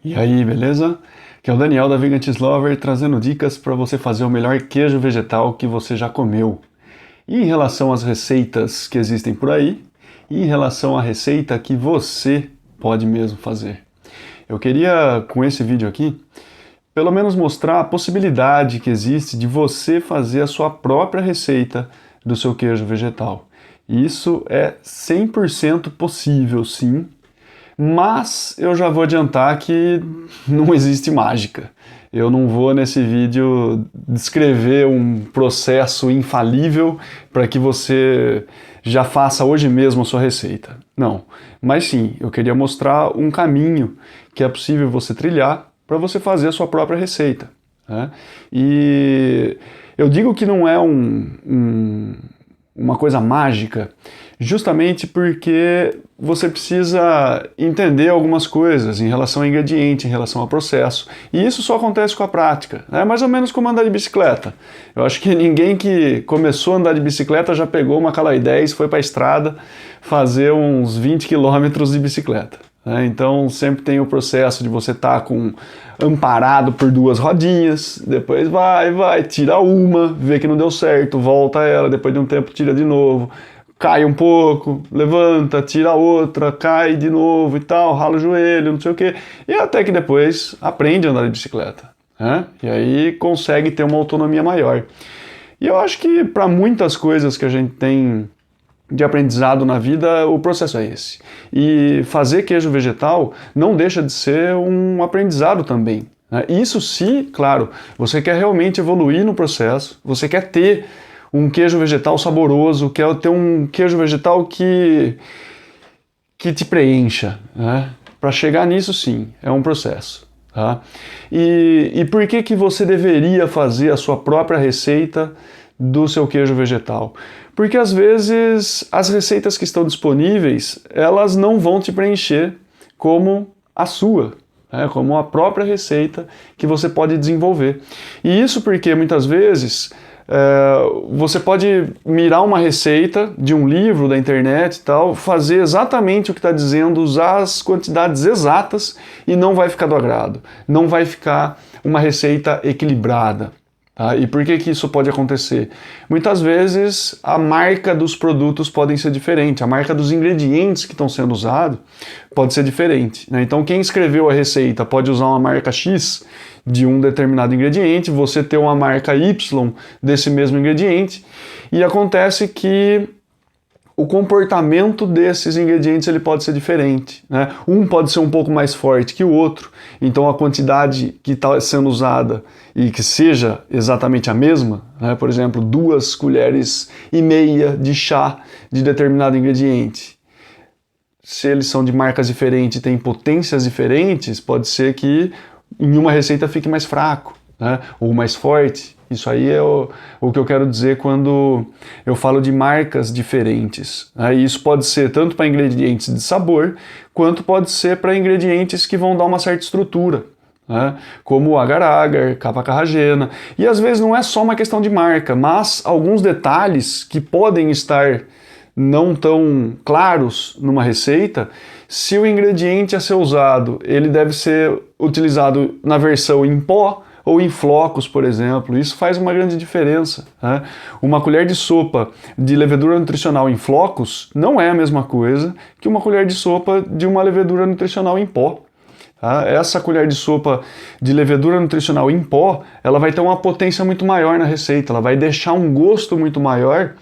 E aí, beleza? Aqui é o Daniel da Vegan Lover trazendo dicas para você fazer o melhor queijo vegetal que você já comeu. E em relação às receitas que existem por aí, e em relação à receita que você pode mesmo fazer. Eu queria, com esse vídeo aqui, pelo menos mostrar a possibilidade que existe de você fazer a sua própria receita do seu queijo vegetal. Isso é 100% possível, sim. Mas eu já vou adiantar que não existe mágica. Eu não vou nesse vídeo descrever um processo infalível para que você já faça hoje mesmo a sua receita. Não. Mas sim, eu queria mostrar um caminho que é possível você trilhar para você fazer a sua própria receita, né? E eu digo que não é uma coisa mágica, justamente porque você precisa entender algumas coisas em relação a ingrediente, em relação ao processo. E isso só acontece com a prática. É mais ou menos como andar de bicicleta. Eu acho que ninguém que começou a andar de bicicleta já pegou uma Caloi 10, foi para a estrada fazer uns 20 quilômetros de bicicleta. Então sempre tem o processo de você estar amparado por duas rodinhas, depois vai, tira uma, vê que não deu certo, volta ela, depois de um tempo tira de novo, cai um pouco, levanta, tira outra, cai de novo e tal, rala o joelho, não sei o que, e até que depois aprende a andar de bicicleta, né? E aí consegue ter uma autonomia maior. E eu acho que para muitas coisas que a gente tem de aprendizado na vida, o processo é esse. E fazer queijo vegetal não deixa de ser um aprendizado também, né? Isso se, claro, você quer realmente evoluir no processo, você quer ter um queijo vegetal saboroso, quer ter um queijo vegetal que te preencha, né? Para chegar nisso, sim, é um processo. Tá? E por que você deveria fazer a sua própria receita do seu queijo vegetal? Porque às vezes as receitas que estão disponíveis, elas não vão te preencher como a sua, né? Como a própria receita que você pode desenvolver. E isso porque muitas vezes você pode mirar uma receita de um livro, da internet e tal, fazer exatamente o que está dizendo, usar as quantidades exatas e não vai ficar do agrado, não vai ficar uma receita equilibrada. Tá? E por que isso pode acontecer? Muitas vezes a marca dos produtos pode ser diferente, a marca dos ingredientes que estão sendo usados pode ser diferente, né? Então quem escreveu a receita pode usar uma marca X de um determinado ingrediente, você ter uma marca Y desse mesmo ingrediente, e acontece que o comportamento desses ingredientes ele pode ser diferente, né? Um pode ser um pouco mais forte que o outro, então a quantidade que está sendo usada e que seja exatamente a mesma, né? Por exemplo, 2,5 colheres de chá de determinado ingrediente. Se eles são de marcas diferentes e têm potências diferentes, pode ser que em uma receita fique mais fraco, né? Ou mais forte. Isso aí é o que eu quero dizer quando eu falo de marcas diferentes, né? E isso pode ser tanto para ingredientes de sabor, quanto pode ser para ingredientes que vão dar uma certa estrutura, né? Como o agar-agar, capa-carragena. E às vezes não é só uma questão de marca, mas alguns detalhes que podem estar não tão claros numa receita. Se o ingrediente a ser usado, ele deve ser utilizado na versão em pó ou em flocos, por exemplo. Isso faz uma grande diferença, né? Uma colher de sopa de levedura nutricional em flocos não é a mesma coisa que uma colher de sopa de uma levedura nutricional em pó. Tá? Essa colher de sopa de levedura nutricional em pó, ela vai ter uma potência muito maior na receita, ela vai deixar um gosto muito maior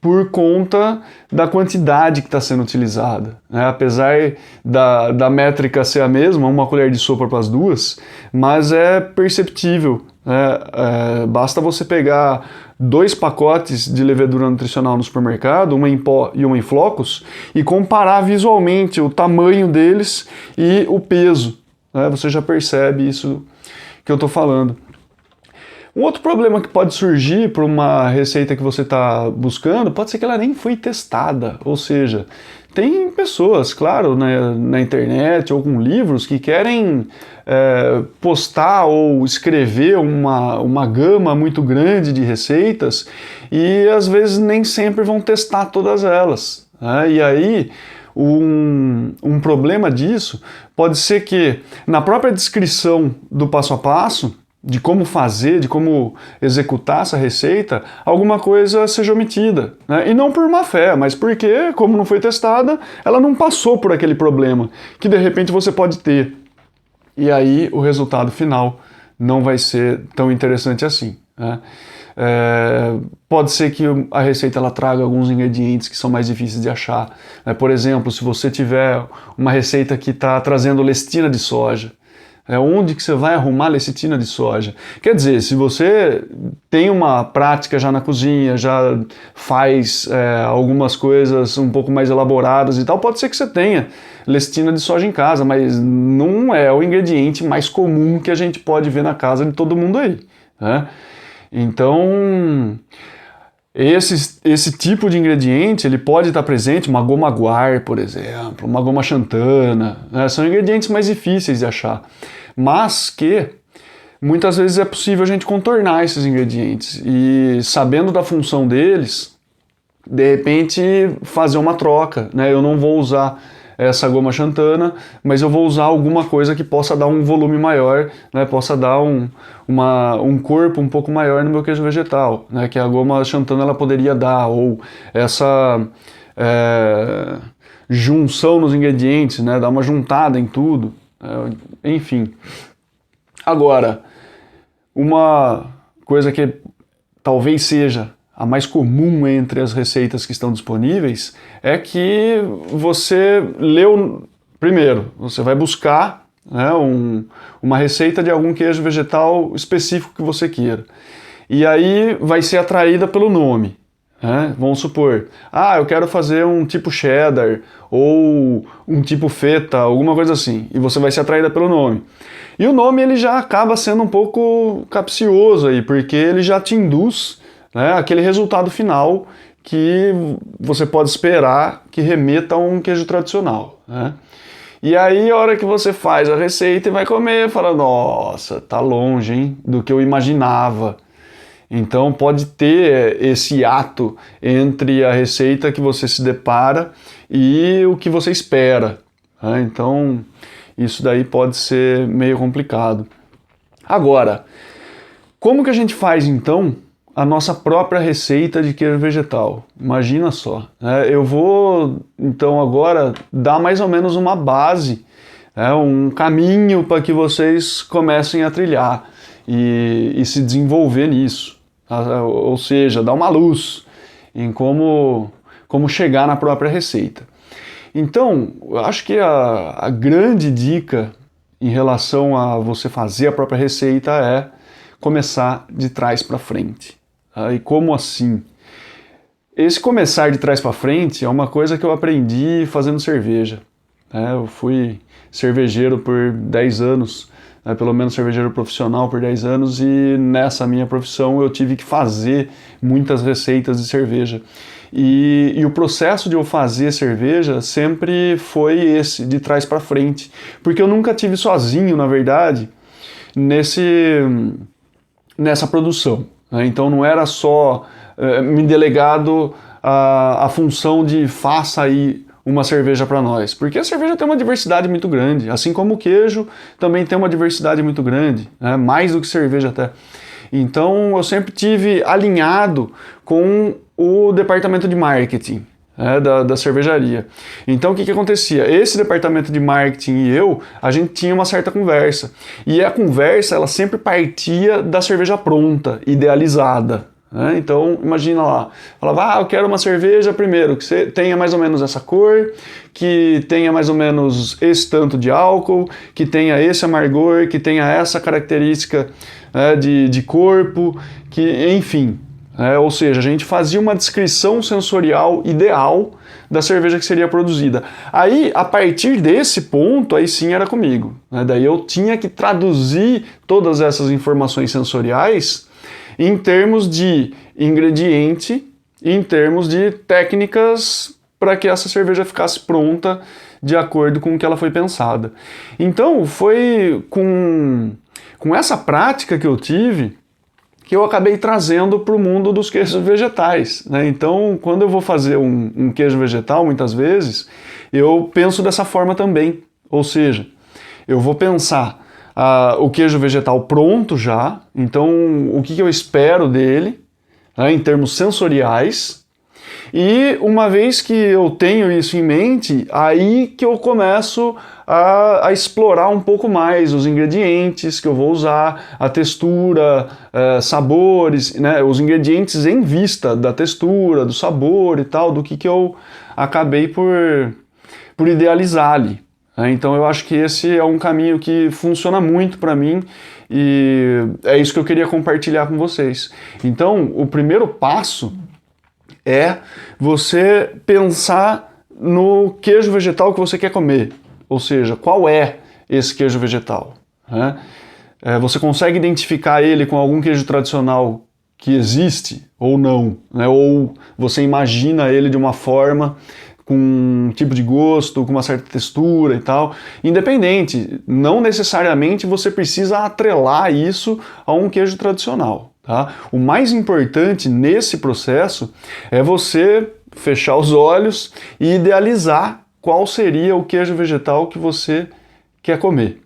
por conta da quantidade que está sendo utilizada, né? Apesar da métrica ser a mesma, uma colher de sopa para as duas, mas é perceptível, né? Basta você pegar 2 pacotes de levedura nutricional no supermercado, uma em pó e uma em flocos, e comparar visualmente o tamanho deles e o peso, né? Você já percebe isso que eu estou falando. Um outro problema que pode surgir para uma receita que você está buscando, pode ser que ela nem foi testada, ou seja, tem pessoas, claro, na internet ou com livros que querem postar ou escrever uma gama muito grande de receitas e às vezes nem sempre vão testar todas elas, né? E aí um problema disso pode ser que na própria descrição do passo a passo, de como fazer, de como executar essa receita, alguma coisa seja omitida, né? E não por má fé, mas porque, como não foi testada, ela não passou por aquele problema, que de repente você pode ter. E aí o resultado final não vai ser tão interessante assim, né? Pode ser que a receita ela traga alguns ingredientes que são mais difíceis de achar, né? Por exemplo, se você tiver uma receita que está trazendo lestina de soja, onde que você vai arrumar lecitina de soja? Quer dizer, se você tem uma prática já na cozinha, já faz algumas coisas um pouco mais elaboradas e tal, pode ser que você tenha lecitina de soja em casa, mas não é o ingrediente mais comum que a gente pode ver na casa de todo mundo aí, né? Então, esse tipo de ingrediente ele pode estar presente, uma goma guar, por exemplo, uma goma xantana, né? São ingredientes mais difíceis de achar, mas que muitas vezes é possível a gente contornar esses ingredientes e, sabendo da função deles, de repente fazer uma troca, né? Eu não vou usar essa goma xantana, mas eu vou usar alguma coisa que possa dar um volume maior, né? Possa dar um corpo um pouco maior no meu queijo vegetal, né? Que a goma xantana ela poderia dar, ou essa junção nos ingredientes, né? Dar uma juntada em tudo, enfim. Agora, uma coisa que talvez seja a mais comum entre as receitas que estão disponíveis é que você leu primeiro, você vai buscar, né, uma receita de algum queijo vegetal específico que você queira. E aí vai ser atraída pelo nome, né? Vamos supor, eu quero fazer um tipo cheddar ou um tipo feta, alguma coisa assim, e você vai ser atraída pelo nome. E o nome ele já acaba sendo um pouco capcioso aí, porque ele já te induz, né, aquele resultado final que você pode esperar que remeta a um queijo tradicional, né? E aí a hora que você faz a receita e vai comer, fala, nossa, tá longe, hein, do que eu imaginava. Então pode ter esse ato entre a receita que você se depara e o que você espera, né? Então isso daí pode ser meio complicado. Agora, como que a gente faz então a nossa própria receita de queijo vegetal? Imagina só, né? Eu vou então agora dar mais ou menos uma base, um caminho para que vocês comecem a trilhar e se desenvolver nisso, ou seja, dar uma luz em como chegar na própria receita. Então, eu acho que a grande dica em relação a você fazer a própria receita é começar de trás para frente. E como assim? Esse começar de trás para frente é uma coisa que eu aprendi fazendo cerveja. Eu fui cervejeiro por 10 anos, pelo menos cervejeiro profissional por 10 anos, e nessa minha profissão eu tive que fazer muitas receitas de cerveja. E o processo de eu fazer cerveja sempre foi esse, de trás para frente, porque eu nunca tive sozinho, na verdade, nessa produção. Então não era só me delegado a função de faça aí uma cerveja para nós, porque a cerveja tem uma diversidade muito grande, assim como o queijo também tem uma diversidade muito grande, né? Mais do que cerveja até. Então eu sempre tive alinhado com o departamento de marketing, da cervejaria. Então o que acontecia? Esse departamento de marketing e a gente tinha uma certa conversa. E a conversa ela sempre partia da cerveja pronta, idealizada. Então imagina lá, falava, eu quero uma cerveja primeiro, que tenha mais ou menos essa cor, que tenha mais ou menos esse tanto de álcool, que tenha esse amargor, que tenha essa característica de corpo, que enfim. Ou seja, a gente fazia uma descrição sensorial ideal da cerveja que seria produzida. Aí, a partir desse ponto, aí sim era comigo. Daí eu tinha que traduzir todas essas informações sensoriais em termos de ingrediente e em termos de técnicas para que essa cerveja ficasse pronta de acordo com o que ela foi pensada. Então, foi com essa prática que eu tive que eu acabei trazendo para o mundo dos queijos vegetais, né? Então, quando eu vou fazer um queijo vegetal, muitas vezes, eu penso dessa forma também. Ou seja, eu vou pensar o queijo vegetal pronto já, então o que eu espero dele, né, em termos sensoriais. E uma vez que eu tenho isso em mente, aí que eu começo a explorar um pouco mais os ingredientes que eu vou usar, a textura, sabores, né, os ingredientes em vista da textura, do sabor e tal, do que eu acabei por idealizar ali. Então eu acho que esse é um caminho que funciona muito para mim e é isso que eu queria compartilhar com vocês. Então, o primeiro passo é você pensar no queijo vegetal que você quer comer, ou seja, qual é esse queijo vegetal, né? Você consegue identificar ele com algum queijo tradicional que existe ou não, né? Ou você imagina ele de uma forma, com um tipo de gosto, com uma certa textura e tal. Independente, não necessariamente você precisa atrelar isso a um queijo tradicional. Tá? O mais importante nesse processo é você fechar os olhos e idealizar qual seria o queijo vegetal que você quer comer.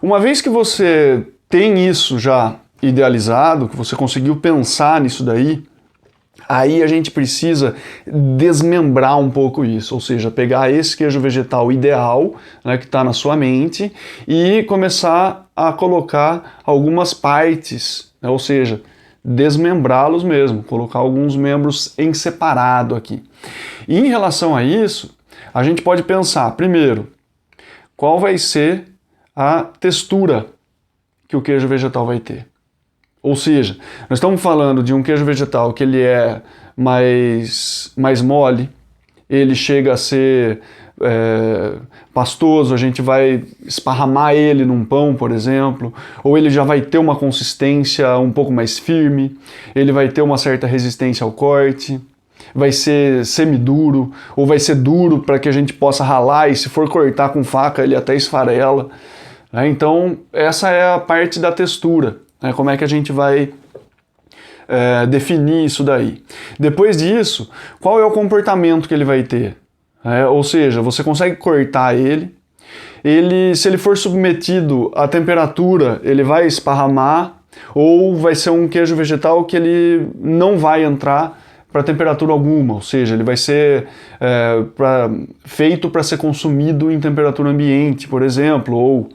Uma vez que você tem isso já idealizado, que você conseguiu pensar nisso daí, aí a gente precisa desmembrar um pouco isso, ou seja, pegar esse queijo vegetal ideal, né, que está na sua mente, e começar a colocar algumas partes, né, ou seja, desmembrá-los mesmo, colocar alguns membros em separado aqui. E em relação a isso, a gente pode pensar, primeiro, qual vai ser a textura que o queijo vegetal vai ter. Ou seja, nós estamos falando de um queijo vegetal que ele é mais mole, ele chega a ser pastoso, a gente vai esparramar ele num pão, por exemplo, ou ele já vai ter uma consistência um pouco mais firme, ele vai ter uma certa resistência ao corte, vai ser semiduro, ou vai ser duro para que a gente possa ralar e se for cortar com faca ele até esfarela. Então essa é a parte da textura. Como é que a gente vai definir isso daí? Depois disso, qual é o comportamento que ele vai ter? Ou seja, você consegue cortar ele, se ele for submetido à temperatura, ele vai esparramar, ou vai ser um queijo vegetal que ele não vai entrar para temperatura alguma, ou seja, ele vai ser feito para ser consumido em temperatura ambiente, por exemplo, ou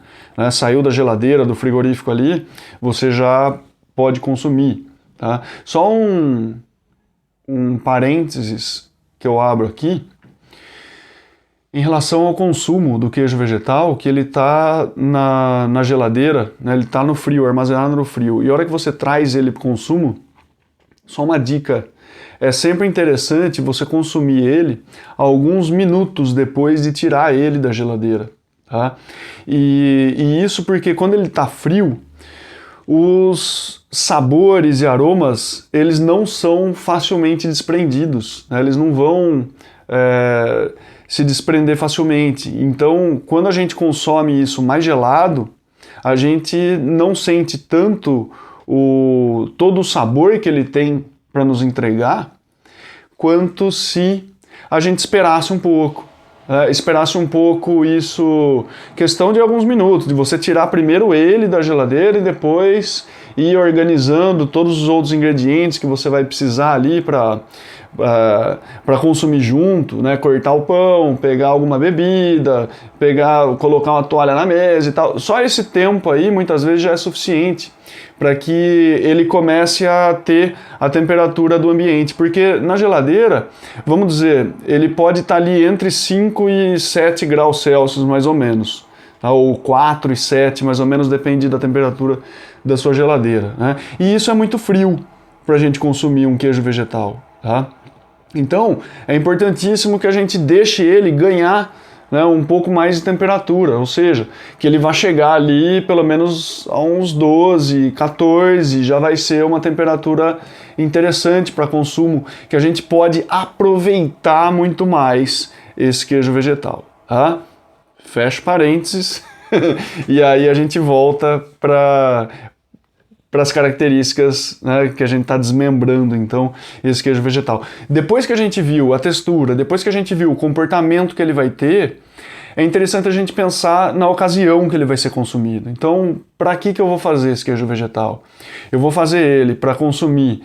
saiu da geladeira, do frigorífico ali, você já pode consumir. Tá? Só um parênteses que eu abro aqui, em relação ao consumo do queijo vegetal, que ele está na geladeira, né, ele está no frio, armazenado no frio, e a hora que você traz ele para o consumo, só uma dica, é sempre interessante você consumir ele alguns minutos depois de tirar ele da geladeira. Tá? E isso porque quando ele está frio, os sabores e aromas eles não são facilmente desprendidos, né? Eles não vão se desprender facilmente. Então, quando a gente consome isso mais gelado, a gente não sente tanto todo o sabor que ele tem para nos entregar, quanto se a gente esperasse um pouco. Esperasse um pouco isso, questão de alguns minutos, de você tirar primeiro ele da geladeira e depois ir organizando todos os outros ingredientes que você vai precisar ali para consumir junto, né? Cortar o pão, pegar alguma bebida, colocar uma toalha na mesa e tal. Só esse tempo aí muitas vezes já é suficiente para que ele comece a ter a temperatura do ambiente, porque na geladeira, vamos dizer, ele pode estar ali entre 5 e 7 graus Celsius mais ou menos, tá? Ou 4 e 7 mais ou menos, depende da temperatura da sua geladeira, né? E isso é muito frio para a gente consumir um queijo vegetal, tá? Então é importantíssimo que a gente deixe ele ganhar, né, um pouco mais de temperatura, ou seja, que ele vai chegar ali pelo menos a uns 12, 14, já vai ser uma temperatura interessante para consumo, que a gente pode aproveitar muito mais esse queijo vegetal. Tá? Fecha parênteses, e aí a gente volta para para as características, né, que a gente está desmembrando, então, esse queijo vegetal. Depois que a gente viu a textura, depois que a gente viu o comportamento que ele vai ter, é interessante a gente pensar na ocasião que ele vai ser consumido. Então, para que eu vou fazer esse queijo vegetal? Eu vou fazer ele para consumir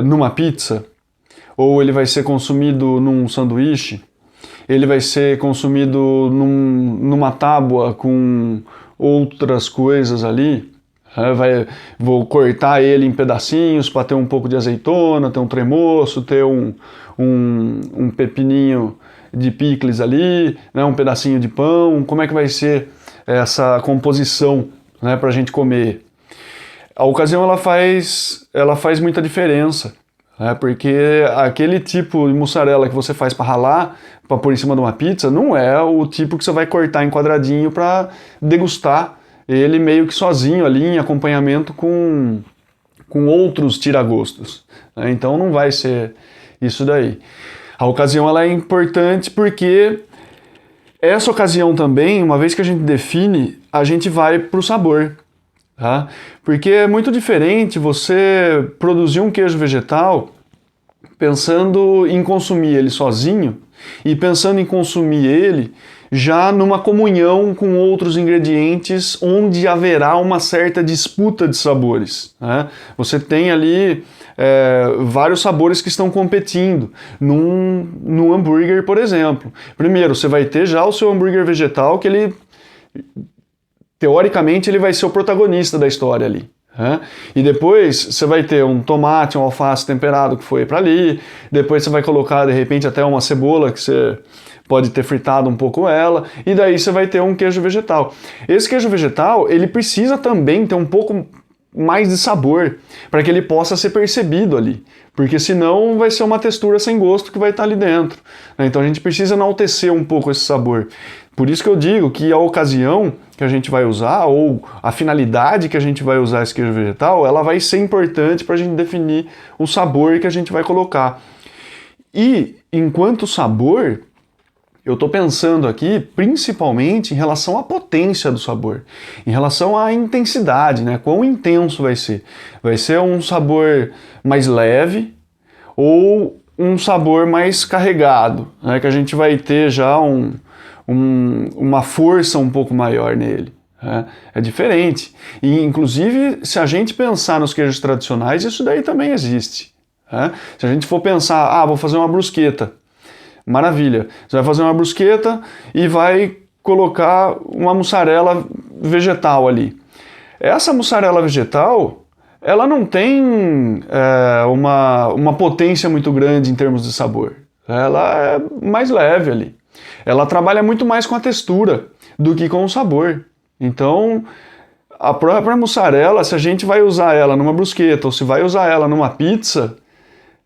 numa pizza? Ou ele vai ser consumido num sanduíche? Ele vai ser consumido numa tábua com outras coisas ali? Vou cortar ele em pedacinhos para ter um pouco de azeitona, ter um tremoço, ter um pepininho de picles ali, né, um pedacinho de pão. Como é que vai ser essa composição, né, para a gente comer? A ocasião ela faz muita diferença, né, porque aquele tipo de mussarela que você faz para ralar, para pôr em cima de uma pizza, não é o tipo que você vai cortar em quadradinho para degustar ele meio que sozinho ali em acompanhamento com outros tiragostos, né? Então não vai ser isso daí. A ocasião ela é importante porque essa ocasião também, uma vez que a gente define, a gente vai para o sabor, tá? Porque é muito diferente você produzir um queijo vegetal pensando em consumir ele sozinho e pensando em consumir ele já numa comunhão com outros ingredientes onde haverá uma certa disputa de sabores, né? Você tem ali vários sabores que estão competindo num hambúrguer, por exemplo. Primeiro, você vai ter já o seu hambúrguer vegetal, que ele, teoricamente, ele vai ser o protagonista da história ali. E depois você vai ter um tomate, um alface temperado que foi para ali, depois você vai colocar de repente até uma cebola que você pode ter fritado um pouco ela, e daí você vai ter um queijo vegetal. Esse queijo vegetal, ele precisa também ter um pouco mais de sabor, para que ele possa ser percebido ali, porque senão vai ser uma textura sem gosto que vai estar ali dentro, né? Então a gente precisa enaltecer um pouco esse sabor. Por isso que eu digo que a ocasião que a gente vai usar, ou a finalidade que a gente vai usar esse queijo vegetal, ela vai ser importante para a gente definir o sabor que a gente vai colocar. E, enquanto sabor, eu estou pensando aqui principalmente em relação à potência do sabor, em relação à intensidade, né? Quão intenso vai ser. Vai ser um sabor mais leve ou um sabor mais carregado, né? Que a gente vai ter já uma força um pouco maior nele. Né? É diferente. E, inclusive, se a gente pensar nos queijos tradicionais, isso daí também existe. Né? Se a gente for pensar, vou fazer uma brusqueta. Maravilha. Você vai fazer uma brusqueta e vai colocar uma mussarela vegetal ali. Essa mussarela vegetal, ela não tem uma potência muito grande em termos de sabor. Ela é mais leve ali. Ela trabalha muito mais com a textura do que com o sabor. Então, a própria mussarela, se a gente vai usar ela numa brusqueta ou se vai usar ela numa pizza,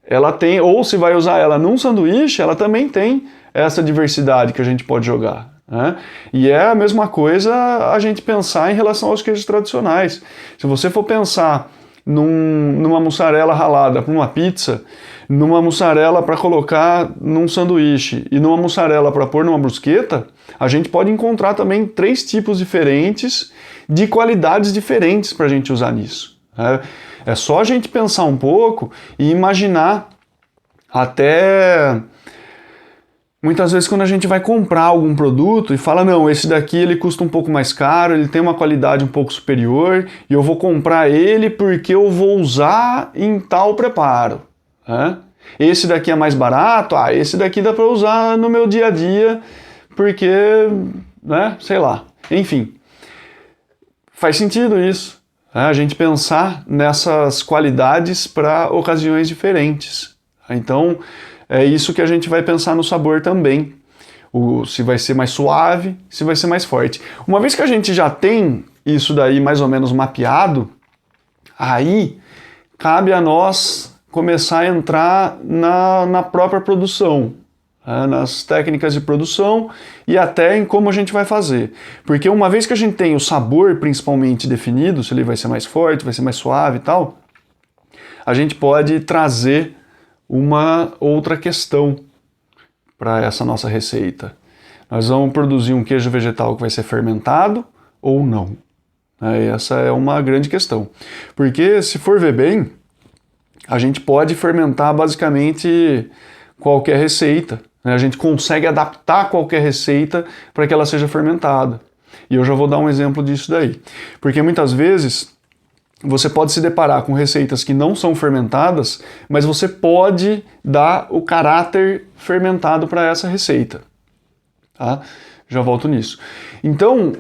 ela tem, ou se vai usar ela num sanduíche, ela também tem essa diversidade que a gente pode jogar, né? E é a mesma coisa a gente pensar em relação aos queijos tradicionais. Se você for pensar numa mussarela ralada para uma pizza, numa mussarela para colocar num sanduíche e numa mussarela para pôr numa brusqueta, a gente pode encontrar também 3 tipos diferentes de qualidades diferentes para a gente usar nisso, né? É só a gente pensar um pouco e imaginar até muitas vezes quando a gente vai comprar algum produto e fala, não, esse daqui ele custa um pouco mais caro, ele tem uma qualidade um pouco superior e eu vou comprar ele porque eu vou usar em tal preparo, né? Esse daqui é mais barato, esse daqui dá para usar no meu dia a dia porque, né, sei lá, enfim, faz sentido isso. A gente pensar nessas qualidades para ocasiões diferentes. Então, é isso que a gente vai pensar no sabor também. Se vai ser mais suave, se vai ser mais forte. Uma vez que a gente já tem isso daí mais ou menos mapeado, aí cabe a nós começar a entrar na própria produção, nas técnicas de produção e até em como a gente vai fazer. Porque uma vez que a gente tem o sabor principalmente definido, se ele vai ser mais forte, vai ser mais suave e tal, a gente pode trazer uma outra questão para essa nossa receita. Nós vamos produzir um queijo vegetal que vai ser fermentado ou não, Essa é uma grande questão. Porque, se for ver bem, a gente pode fermentar basicamente qualquer receita. A gente consegue adaptar qualquer receita para que ela seja fermentada. E eu já vou dar um exemplo disso daí. Porque muitas vezes você pode se deparar com receitas que não são fermentadas, mas você pode dar o caráter fermentado para essa receita. Tá? Já volto nisso. Então,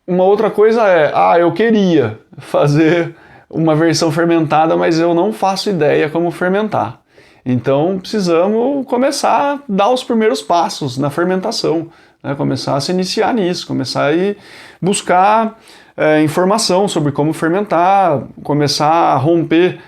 uma outra coisa é, eu queria fazer uma versão fermentada, mas eu não faço ideia como fermentar. Então precisamos começar a dar os primeiros passos na fermentação, né? Começar a se iniciar nisso, começar a ir buscar informação sobre como fermentar, começar a romper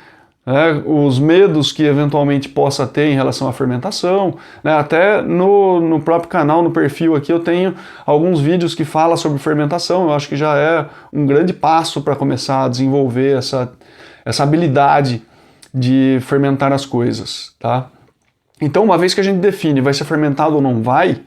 os medos que eventualmente possa ter em relação à fermentação, né? Até no próprio canal, no perfil aqui, eu tenho alguns vídeos que falam sobre fermentação. Eu acho que já é um grande passo para começar a desenvolver essa habilidade de fermentar as coisas, tá? Então, uma vez que a gente define vai ser fermentado ou não vai,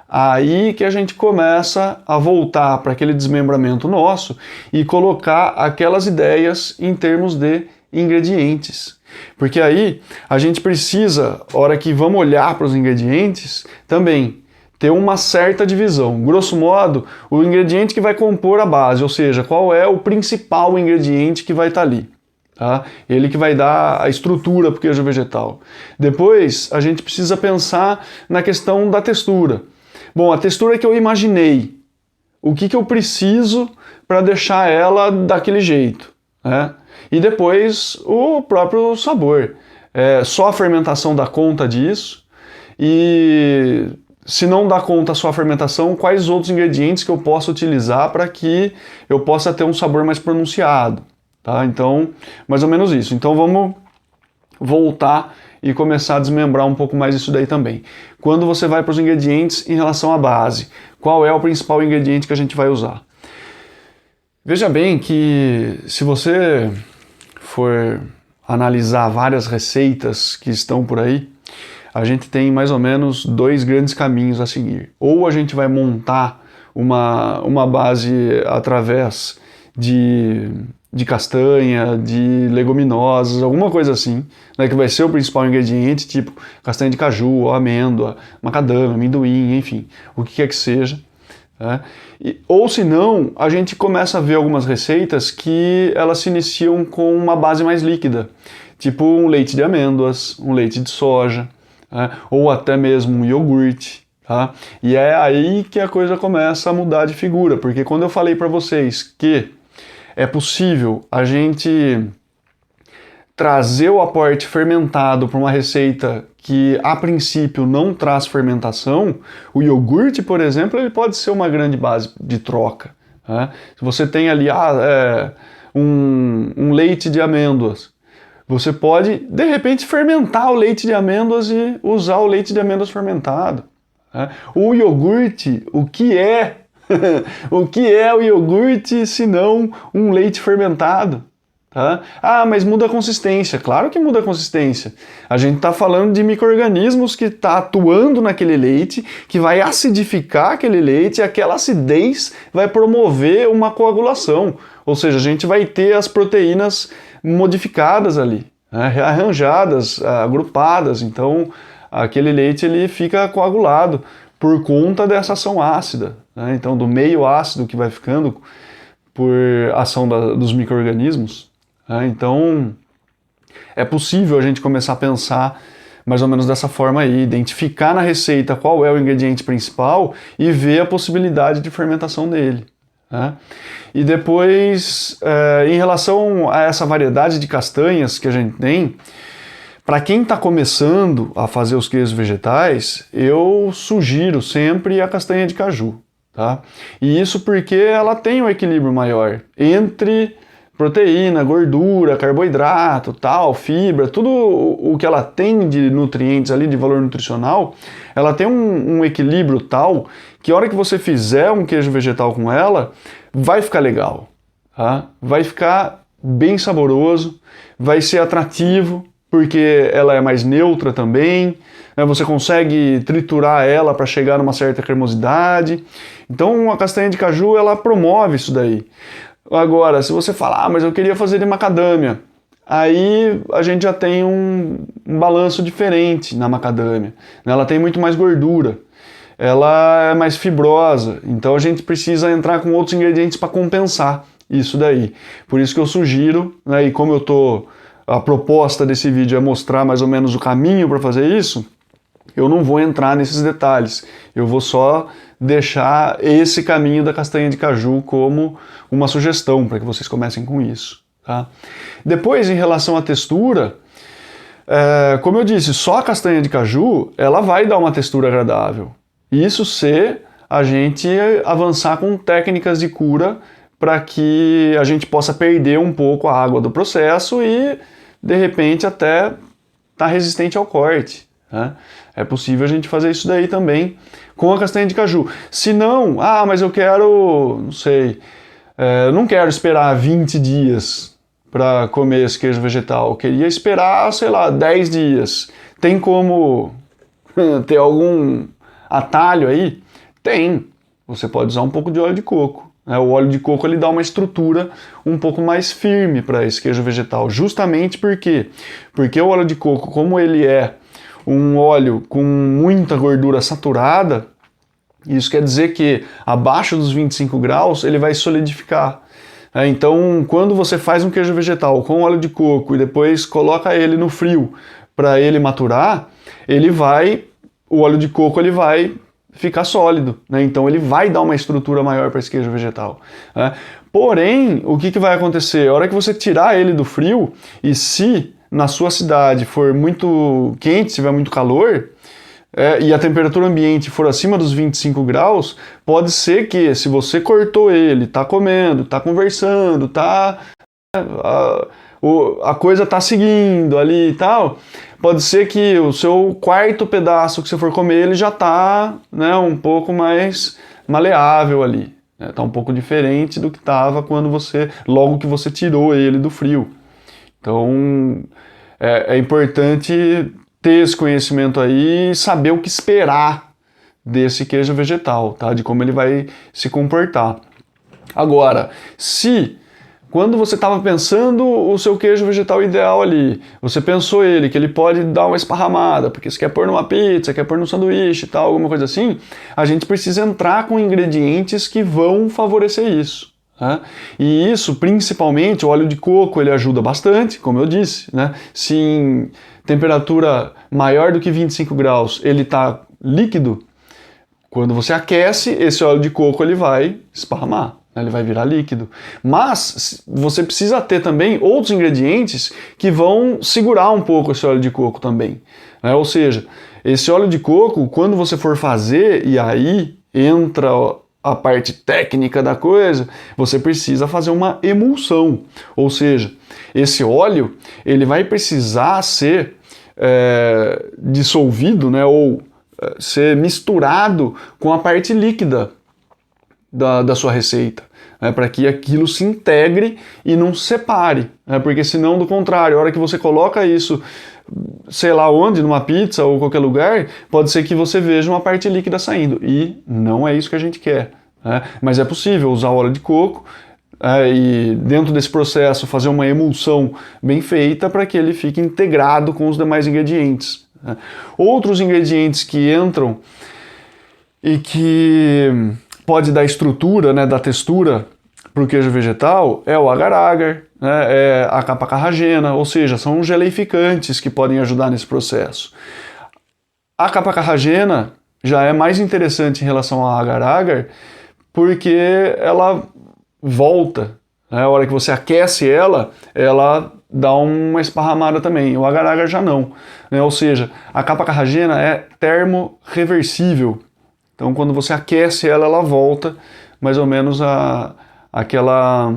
aí que a gente começa a voltar para aquele desmembramento nosso e colocar aquelas ideias em termos de ingredientes. Porque aí a gente precisa, hora que vamos olhar para os ingredientes, também ter uma certa divisão. Grosso modo, o ingrediente que vai compor a base, ou seja, qual é o principal ingrediente que vai estar ali. Tá? Ele que vai dar a estrutura para o queijo vegetal. Depois, a gente precisa pensar na questão da textura. Bom, a textura que eu imaginei, o que eu preciso para deixar ela daquele jeito, né? E depois, o próprio sabor. Só a fermentação dá conta disso, e se não dá conta só a fermentação, quais outros ingredientes que eu posso utilizar para que eu possa ter um sabor mais pronunciado. Tá? Então, mais ou menos isso. Então vamos voltar e começar a desmembrar um pouco mais isso daí também. Quando você vai para os ingredientes em relação à base, qual é o principal ingrediente que a gente vai usar? Veja bem que se você for analisar várias receitas que estão por aí, a gente tem mais ou menos 2 grandes caminhos a seguir. Ou a gente vai montar uma base através de castanha, de leguminosas, alguma coisa assim, né, que vai ser o principal ingrediente, tipo castanha de caju, ou amêndoa, macadâmia, amendoim, enfim, o que quer que seja. Né? Ou se não, a gente começa a ver algumas receitas que elas se iniciam com uma base mais líquida, tipo um leite de amêndoas, um leite de soja, né? Ou até mesmo um iogurte. Tá? E é aí que a coisa começa a mudar de figura, porque quando eu falei para vocês que é possível a gente trazer o aporte fermentado para uma receita que a princípio não traz fermentação, o iogurte, por exemplo, ele pode ser uma grande base de troca. Né? Se você tem ali um leite de amêndoas, você pode, de repente, fermentar o leite de amêndoas e usar o leite de amêndoas fermentado. Né? O iogurte, o que é o que é o iogurte se não um leite fermentado? Tá? Mas muda a consistência. Claro que muda a consistência. A gente está falando de micro-organismos que está atuando naquele leite, que vai acidificar aquele leite, e aquela acidez vai promover uma coagulação. Ou seja, a gente vai ter as proteínas modificadas ali, né? Rearranjadas, agrupadas. Então, aquele leite ele fica coagulado por conta dessa ação ácida, né? Então, do meio ácido que vai ficando por ação dos micro-organismos. Né? Então, é possível a gente começar a pensar mais ou menos dessa forma aí, identificar na receita qual é o ingrediente principal e ver a possibilidade de fermentação dele. Né? E depois, em relação a essa variedade de castanhas que a gente tem, para quem está começando a fazer os queijos vegetais, eu sugiro sempre a castanha de caju. Tá? E isso porque ela tem um equilíbrio maior entre proteína, gordura, carboidrato, tal, fibra, tudo o que ela tem de nutrientes ali, de valor nutricional, ela tem um equilíbrio tal que a hora que você fizer um queijo vegetal com ela, vai ficar legal. Tá? Vai ficar bem saboroso, vai ser atrativo, porque ela é mais neutra também, né? Você consegue triturar ela para chegar numa certa cremosidade. Então a castanha de caju ela promove isso daí. Agora, se você falar, mas eu queria fazer de macadâmia, aí a gente já tem um balanço diferente na macadâmia. Ela tem muito mais gordura, ela é mais fibrosa, então a gente precisa entrar com outros ingredientes para compensar isso daí. Por isso que eu sugiro, né, e como a proposta desse vídeo é mostrar mais ou menos o caminho para fazer isso, eu não vou entrar nesses detalhes, eu vou só deixar esse caminho da castanha de caju como uma sugestão para que vocês comecem com isso. Tá? Depois, em relação à textura, como eu disse, só a castanha de caju ela vai dar uma textura agradável. Isso se a gente avançar com técnicas de cura para que a gente possa perder um pouco a água do processo e, de repente, até estar resistente ao corte. Né? É possível a gente fazer isso daí também com a castanha de caju. Se não, mas eu quero, não sei, não quero esperar 20 dias para comer esse queijo vegetal. Eu queria esperar, sei lá, 10 dias. Tem como ter algum atalho aí? Tem. Você pode usar um pouco de óleo de coco. O óleo de coco ele dá uma estrutura um pouco mais firme para esse queijo vegetal. Justamente porque o óleo de coco, como ele é um óleo com muita gordura saturada, isso quer dizer que abaixo dos 25 graus ele vai solidificar. Então, quando você faz um queijo vegetal com óleo de coco e depois coloca ele no frio para ele maturar, o óleo de coco ele vai ficar sólido, né? Então ele vai dar uma estrutura maior para esse queijo vegetal. Né? Porém, o que vai acontecer? A hora que você tirar ele do frio, e se na sua cidade for muito quente, se tiver muito calor, e a temperatura ambiente for acima dos 25 graus, pode ser que, se você cortou ele, está comendo, está conversando, a coisa está seguindo ali e tal, pode ser que o seu quarto pedaço que você for comer, ele já está, né, um pouco mais maleável ali. Está um pouco diferente do que estava logo que você tirou ele do frio. Então, é importante ter esse conhecimento aí e saber o que esperar desse queijo vegetal, tá? De como ele vai se comportar. Agora, quando você estava pensando o seu queijo vegetal ideal ali, você pensou que ele pode dar uma esparramada, porque você quer pôr numa pizza, quer pôr num sanduíche e tal, alguma coisa assim, a gente precisa entrar com ingredientes que vão favorecer isso. Né? E isso, principalmente, o óleo de coco, ele ajuda bastante, como eu disse. Né? Se em temperatura maior do que 25 graus ele está líquido, quando você aquece, esse óleo de coco ele vai esparramar. Ele vai virar líquido. Mas você precisa ter também outros ingredientes que vão segurar um pouco esse óleo de coco também. Né? Ou seja, esse óleo de coco, quando você for fazer, e aí entra a parte técnica da coisa, você precisa fazer uma emulsão. Ou seja, esse óleo ele vai precisar ser dissolvido, né? Ou ser misturado com a parte líquida da sua receita, né, para que aquilo se integre e não se separe, né, porque senão, do contrário, a hora que você coloca isso, sei lá onde, numa pizza ou qualquer lugar, pode ser que você veja uma parte líquida saindo, e não é isso que a gente quer. Né, mas é possível usar óleo de coco e dentro desse processo fazer uma emulsão bem feita para que ele fique integrado com os demais ingredientes. Né. Outros ingredientes que entram e que pode dar estrutura, né, dar textura para o queijo vegetal é o agar-agar, né, é a capa carragena, ou seja, são geleificantes que podem ajudar nesse processo. A capa carragena já é mais interessante em relação ao agar-agar porque ela volta, né, a hora que você aquece ela dá uma esparramada também. O agar-agar já não, né, ou seja, a capa carragena é termorreversível. Então, quando você aquece ela volta mais ou menos aquela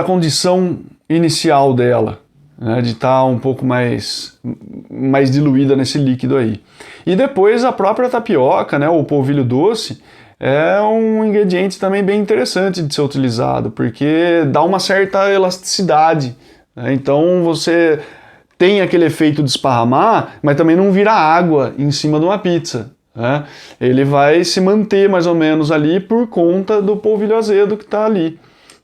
condição inicial dela, né, de estar um pouco mais diluída nesse líquido aí. E depois a própria tapioca, né, o polvilho doce, é um ingrediente também bem interessante de ser utilizado, porque dá uma certa elasticidade. Né, então você tem aquele efeito de esparramar, mas também não vira água em cima de uma pizza. né? Ele vai se manter mais ou menos ali por conta do polvilho azedo que está ali,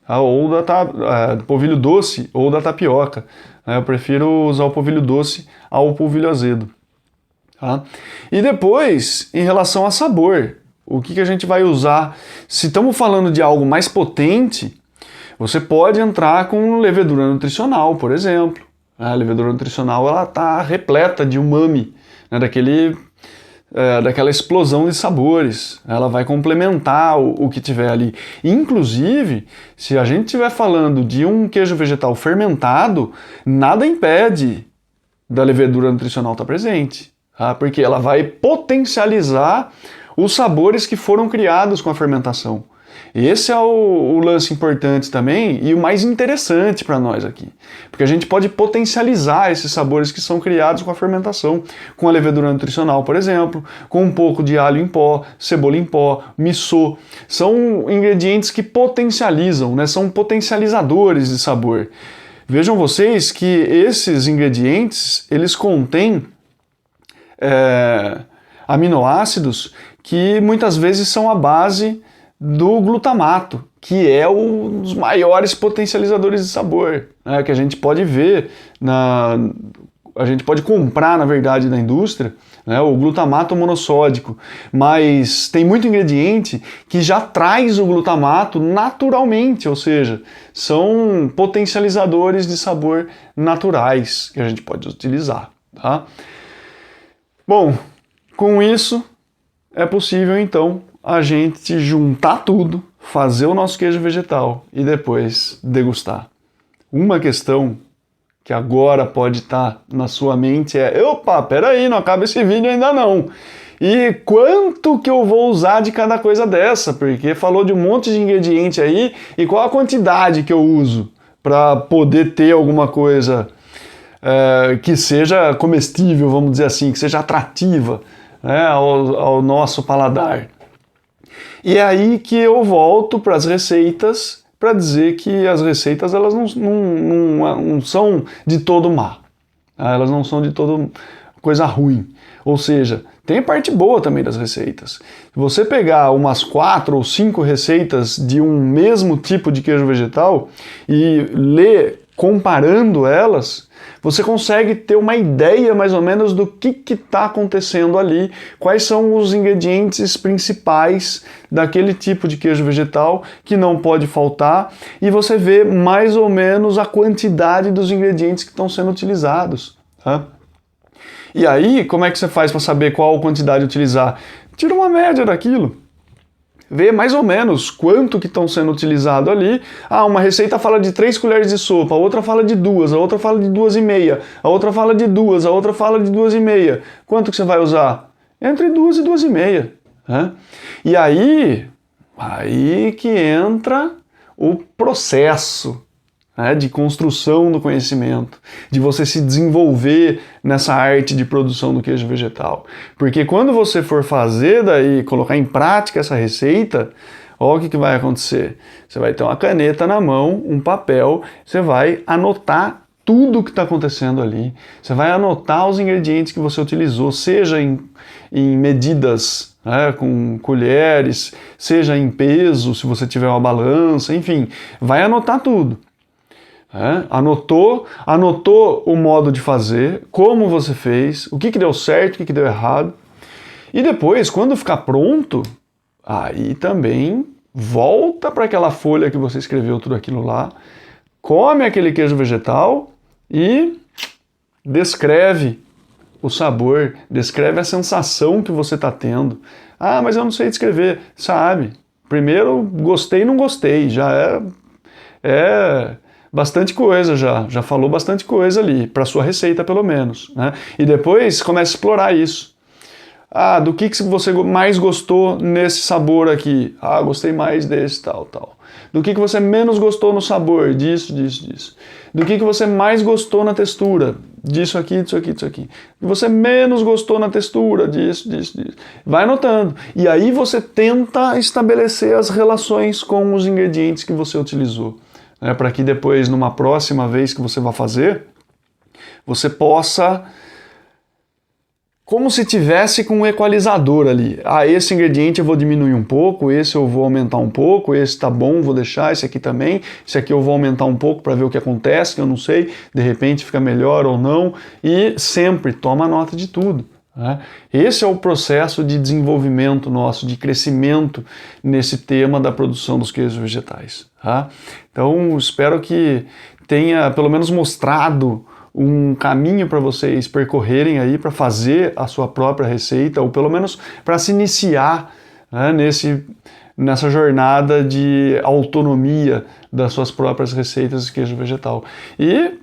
tá? Ou do polvilho doce ou da tapioca. Eu prefiro usar o polvilho doce ao polvilho azedo. Tá? E depois, em relação a sabor, o que a gente vai usar? Se estamos falando de algo mais potente, você pode entrar com levedura nutricional, por exemplo. A levedura nutricional ela está repleta de umami, né, daquela explosão de sabores. Ela vai complementar o que tiver ali. Inclusive, se a gente estiver falando de um queijo vegetal fermentado, nada impede da levedura nutricional estar presente, tá? Porque ela vai potencializar os sabores que foram criados com a fermentação. Esse é o lance importante também e o mais interessante para nós aqui, porque a gente pode potencializar esses sabores que são criados com a fermentação, com a levedura nutricional, por exemplo, com um pouco de alho em pó, cebola em pó, miso. São ingredientes que potencializam, né? São potencializadores de sabor. Vejam vocês que esses ingredientes, eles contêm aminoácidos que muitas vezes são a base do glutamato, que é um dos maiores potencializadores de sabor, né, que a gente pode ver, a gente pode comprar, na verdade, na indústria, né, o glutamato monossódico, mas tem muito ingrediente que já traz o glutamato naturalmente, ou seja, são potencializadores de sabor naturais que a gente pode utilizar. Tá? Bom, com isso é possível então a gente juntar tudo, fazer o nosso queijo vegetal e depois degustar. Uma questão que agora pode estar na sua mente é: opa, peraí, não acaba esse vídeo ainda não. E quanto que eu vou usar de cada coisa dessa? Porque falou de um monte de ingrediente aí, e qual a quantidade que eu uso para poder ter alguma coisa que seja comestível, vamos dizer assim, que seja atrativa, né, ao nosso paladar. E é aí que eu volto para as receitas para dizer que as receitas elas não são de todo má, elas não são de todo coisa ruim. Ou seja, tem parte boa também das receitas. Se você pegar umas 4 ou 5 receitas de um mesmo tipo de queijo vegetal e ler comparando elas, você consegue ter uma ideia mais ou menos do que está acontecendo ali, quais são os ingredientes principais daquele tipo de queijo vegetal que não pode faltar, e você vê mais ou menos a quantidade dos ingredientes que estão sendo utilizados. Tá? E aí, como é que você faz para saber qual quantidade utilizar? Tira uma média daquilo. Vê mais ou menos quanto que estão sendo utilizado ali. Uma receita fala de 3 colheres de sopa, a outra fala de 2, a outra fala de 2,5, a outra fala de 2, a outra fala de 2,5. Quanto que você vai usar? Entre 2 e 2,5. Né? E aí que entra o processo, né, de construção do conhecimento, de você se desenvolver nessa arte de produção do queijo vegetal. Porque quando você for fazer daí, colocar em prática essa receita, olha o que vai acontecer. Você vai ter uma caneta na mão, um papel, você vai anotar tudo o que está acontecendo ali. Você vai anotar os ingredientes que você utilizou, seja em medidas, né, com colheres, seja em peso, se você tiver uma balança, enfim, vai anotar tudo. Anotou o modo de fazer, como você fez, o que deu certo, o que deu errado. E depois, quando ficar pronto, aí também volta para aquela folha que você escreveu tudo aquilo lá, come aquele queijo vegetal e descreve o sabor, descreve a sensação que você está tendo. Mas eu não sei descrever. Sabe? Primeiro, gostei e não gostei, já é bastante coisa, já falou bastante coisa ali, para sua receita pelo menos, né? E depois começa a explorar isso. Do que você mais gostou nesse sabor aqui? Gostei mais desse, tal. Do que você menos gostou no sabor? Disso. Do que você mais gostou na textura? Disso aqui. Do que você menos gostou na textura? Disso. Vai anotando. E aí você tenta estabelecer as relações com os ingredientes que você utilizou, né, para que depois, numa próxima vez que você vai fazer, você possa como se tivesse com um equalizador ali. Ah, esse ingrediente eu vou diminuir um pouco, esse eu vou aumentar um pouco, esse tá bom, vou deixar, esse aqui também, esse aqui eu vou aumentar um pouco para ver o que acontece, que eu não sei, de repente fica melhor ou não, e sempre toma nota de tudo. Né? Esse é o processo de desenvolvimento nosso, de crescimento nesse tema da produção dos queijos vegetais. Tá? Então, espero que tenha pelo menos mostrado um caminho para vocês percorrerem aí para fazer a sua própria receita, ou pelo menos para se iniciar, né, nessa jornada de autonomia das suas próprias receitas de queijo vegetal. E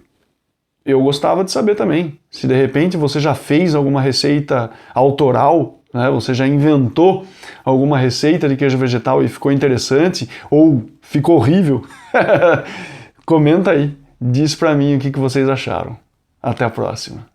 eu gostava de saber também, se de repente você já fez alguma receita autoral, né, você já inventou alguma receita de queijo vegetal e ficou interessante, ou ficou horrível, comenta aí. Diz pra mim o que vocês acharam. Até a próxima.